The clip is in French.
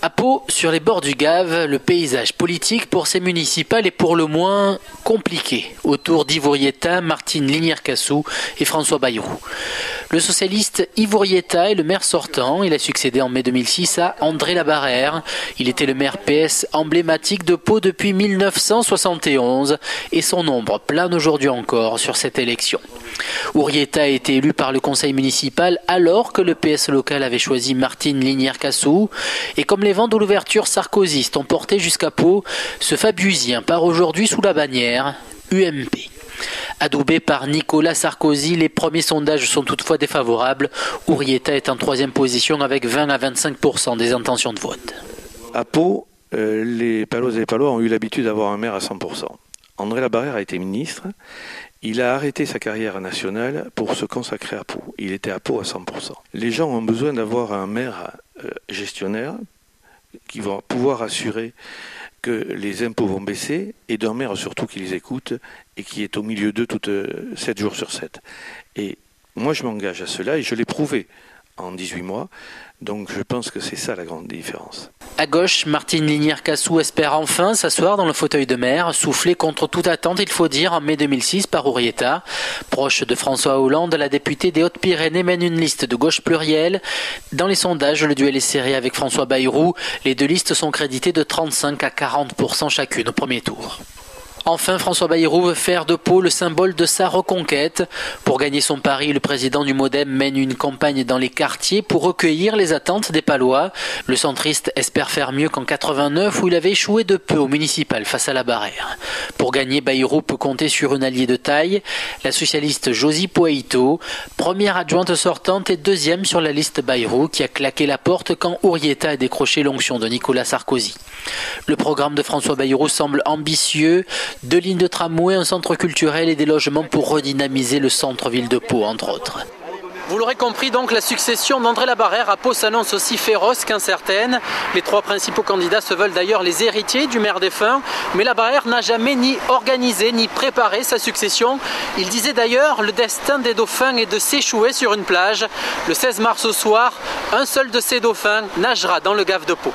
À Pau, sur les bords du Gave, le paysage politique pour ces municipales est pour le moins compliqué. Autour d'Ivorieta, Martine Lignières-Cassou et François Bayrou. Le socialiste Ivorieta est le maire sortant. Il a succédé en mai 2006 à André Labarrère. Il était le maire PS emblématique de Pau depuis 1971 et son ombre plane aujourd'hui encore sur cette élection. Ivorieta a été élu par le conseil municipal alors que le PS local avait choisi Martine Lignières-Cassou. Et comme les vents de l'ouverture sarkozystes ont porté jusqu'à Pau, ce Fabusien part aujourd'hui sous la bannière UMP. Adoubé par Nicolas Sarkozy, les premiers sondages sont toutefois défavorables. Ivorieta est en troisième position avec 20 à 25% des intentions de vote. À Pau, les Palaises et les Palois ont eu l'habitude d'avoir un maire à 100%. André Labarrère a été ministre. Il a arrêté sa carrière nationale pour se consacrer à Pau. Il était à Pau à 100%. Les gens ont besoin d'avoir un maire gestionnaire qui va pouvoir assurer que les impôts vont baisser et d'un maire surtout qui les écoute et qui est au milieu d'eux 7 jours sur 7. Et moi je m'engage à cela et je l'ai prouvé en 18 mois. Donc je pense que c'est ça la grande différence. À gauche, Martine Lignières-Cassou espère enfin s'asseoir dans le fauteuil de maire, soufflé contre toute attente, il faut dire, en mai 2006 par Ivorieta. Proche de François Hollande, la députée des Hautes-Pyrénées mène une liste de gauche plurielle. Dans les sondages, le duel est serré avec François Bayrou. Les deux listes sont créditées de 35 à 40% chacune au premier tour. Enfin, François Bayrou veut faire de Pau le symbole de sa reconquête. Pour gagner son pari, le président du MoDem mène une campagne dans les quartiers pour recueillir les attentes des Palois. Le centriste espère faire mieux qu'en 89 où il avait échoué de peu au municipal face à Labarrère. Pour gagner, Bayrou peut compter sur une alliée de taille, la socialiste Josie Poeito, première adjointe sortante et deuxième sur la liste Bayrou qui a claqué la porte quand Ivorieta a décroché l'onction de Nicolas Sarkozy. Le programme de François Bayrou semble ambitieux. 2 lignes de tramway, un centre culturel et des logements pour redynamiser le centre-ville de Pau, entre autres. Vous l'aurez compris, donc, la succession d'André Labarrère à Pau s'annonce aussi féroce qu'incertaine. Les 3 principaux candidats se veulent d'ailleurs les héritiers du maire défunt. Mais Labarrère n'a jamais ni organisé ni préparé sa succession. Il disait d'ailleurs: le destin des dauphins est de s'échouer sur une plage. Le 16 mars au soir, un seul de ces dauphins nagera dans le Gave de Pau.